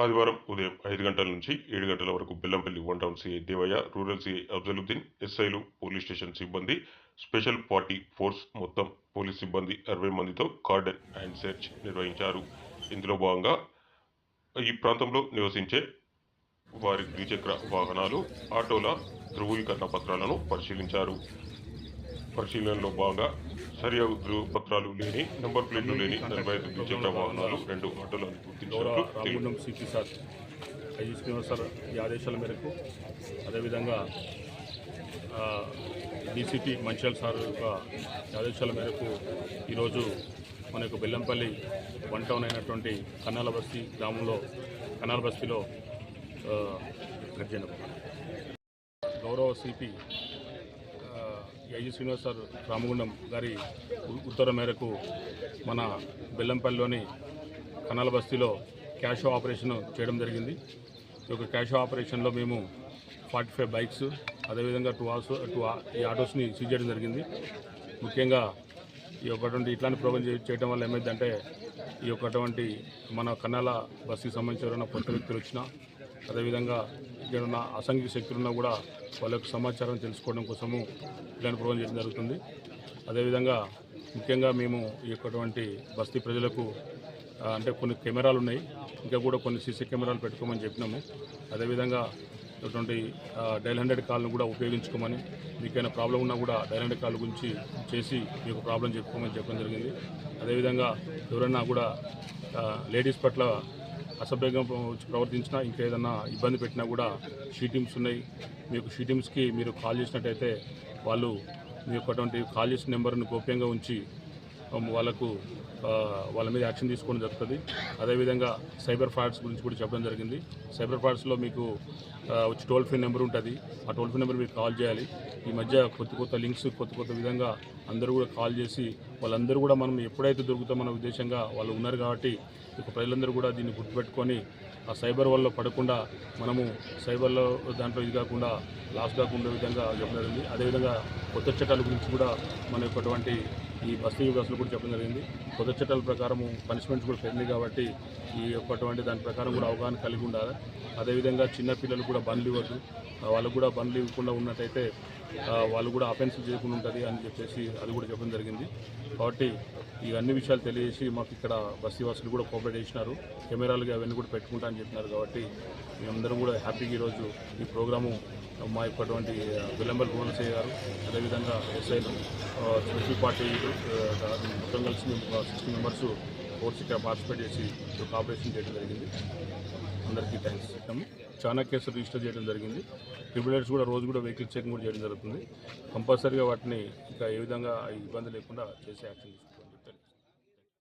ఆదివారం ఉదయం 5 గంటల నుంచి 7 గంటల వరకు Bellampalli 1 town CI Devayya, rural CI Afzaluddin, ఎస్ఐలు, పోలీస్ స్టేషన్ సిబ్బంది, స్పెషల్ పార్టీ ఫోర్స్ మొత్తం పోలీస్ సిబ్బంది 60 మందితో కార్డన్ అండ్ సెర్చ్ నిర్వహించారు. ఇందులో భాగంగా ఈ ప్రాంతంలో నివసించే వారి ద్విచక్ర వాహనాలు, ఆటోల ధృవీకరణ పత్రాలను పరిశీలించారు. పరిశీలనలో భాగంగా సరియాగు ధృవపత్రాలు లేని, నంబర్ ప్లేట్లు లేని 45 ద్విచక్ర వాహనాలు, 2 ఆటోలను గుర్తించినట్లు Ramagundam CP sir IG Srinivas sir ఈ ఆదేశాల మేరకు, అదేవిధంగా డీసీపీ మంచిర్యాల సార్ యొక్క ఆదేశాల మేరకు ఈరోజు మన యొక్క బెల్లంపల్లి 1 టౌన్ అయినటువంటి కన్నాల బస్తీ గ్రామంలో, కన్నాల బస్తీలో గౌరవ CP IG Srinivas sir Ramagundam గారి ఉత్తర్వుల మేరకు మన బెల్లంపల్లిలోని కన్నాల బస్తీలో క్యాష్ ఆపరేషన్ చేయడం జరిగింది. ఈ యొక్క క్యాష్ ఆపరేషన్లో మేము 45 బైక్స్, అదేవిధంగా 2 ఈ ఆటోస్ని సీజ్ చేయడం జరిగింది. ముఖ్యంగా ఈ యొక్కటువంటి ఇట్లాంటి ప్రోగ్రాం చేయడం వల్ల ఏమైందంటే, ఈ యొక్కటువంటి మన కన్నాల బస్తీకి సంబంధించిన ఎవరైనా కొత్త వ్యక్తులు వచ్చినా, అదేవిధంగా ఇక్కడ ఉన్న అసంఖ్య శక్తులున్నా కూడా వాళ్ళ యొక్క సమాచారం తెలుసుకోవడం కోసము ఇలాంటి ప్రోగ్రాం చేయడం జరుగుతుంది. అదేవిధంగా ముఖ్యంగా మేము ఈ యొక్కటువంటి బస్తీ ప్రజలకు అంటే కొన్ని కెమెరాలు ఉన్నాయి, ఇంకా కూడా కొన్ని సీసీ కెమెరాలు పెట్టుకోమని చెప్పినాము. అదేవిధంగా ఇటువంటి డైల్ 100 కాల్ను కూడా ఉపయోగించుకోమని, మీకైనా ప్రాబ్లం ఉన్నా కూడా డైల్ 100 కాల్ గురించి చేసి మీకు ప్రాబ్లం చెప్పుకోమని చెప్పడం జరిగింది. అదేవిధంగా ఎవరైనా కూడా లేడీస్ పట్ల అసభ్యంగా ప్రవర్తించినా, ఇంకా ఏదన్నా ఇబ్బంది పెట్టినా కూడా షీ టీమ్స్ ఉన్నాయి. మీకు షీ టీమ్స్కి మీరు కాల్ చేసినట్టయితే వాళ్ళు మీ యొక్కటువంటి కాల్ చేసిన నెంబర్ను గోప్యంగా ఉంచి వాళ్ళ మీద యాక్షన్ తీసుకోవడం జరుగుతుంది. అదేవిధంగా సైబర్ ఫ్రాడ్స్ గురించి కూడా చెప్పడం జరిగింది. సైబర్ ఫ్రాడ్స్లో మీకు వచ్చి టోల్ ఫ్రీ నెంబర్ ఉంటుంది. ఆ టోల్ ఫ్రీ నెంబర్ మీరు కాల్ చేయాలి. ఈ మధ్య కొత్త లింక్స్ కొత్త విధంగా అందరూ కూడా కాల్ చేసి వాళ్ళందరూ కూడా మనం ఎప్పుడైతే దొరుకుతామన్న ఉద్దేశంగా వాళ్ళు ఉన్నారు. కాబట్టి ఇక ప్రజలందరూ కూడా దీన్ని గుర్తుపెట్టుకొని ఆ సైబర్ వల్ల పడకుండా మనము సైబర్లో దాంట్లో ఇది కాకుండా లాస్ కాకుండా విధంగా చెప్పడం జరిగింది. అదేవిధంగా కొత్త చట్టాల గురించి కూడా మన యొక్కటువంటి ఈ బస్తీ బస్సులు కూడా చెప్పడం జరిగింది. కొత్త చట్టాల ప్రకారము పనిష్మెంట్స్ కూడా పెరిగినాయి కాబట్టి ఈ యొక్కటువంటి దాని ప్రకారం కూడా అవగాహన కలిగి ఉండాలి. అదేవిధంగా చిన్నపిల్లలు కూడా బండ్లు ఇవ్వద్దు, వాళ్ళకు కూడా బండ్లు ఇవ్వకుండా ఉన్నట్టయితే వాళ్ళు కూడా అఫెన్స్ చేయకుండా ఉంటుంది అని చెప్పేసి అది కూడా చెప్పడం జరిగింది. కాబట్టి ఈ అన్ని విషయాలు తెలియజేసి మాకు ఇక్కడ బస్తీ వాసులు కూడా కోఆపరేట్ చేసినారు. కెమెరాలు అవన్నీ కూడా పెట్టుకుంటా అని చెప్పినారు. కాబట్టి మేమందరం కూడా హ్యాపీగా ఈరోజు ఈ ప్రోగ్రాము మా యొక్కటువంటి బెల్లంపల్లి రూరల్ సిఐ గారు, అదేవిధంగా ఎస్ఐలు, స్పెషల్ పార్టీ మొత్తం కలిసి మేము 60 మెంబర్స్ ఫోర్స్ ఇక్కడ పార్టిసిపేట్ చేసి కోఆపరేషన్ చేయడం జరిగింది. అందరికీ థ్యాంక్స్ చెప్తాము. చాలా కేసులు రిజిస్టర్ చేయడం జరిగింది. ట్రిబ్యునల్స్ కూడా రోజు కూడా వెహికల్ చెకింగ్ కూడా చేయడం జరుగుతుంది. కంపల్సరీగా వాటిని ఇంకా ఏ విధంగా ఇబ్బంది లేకుండా చేసే యాక్షన్ తీసుకుంటాం.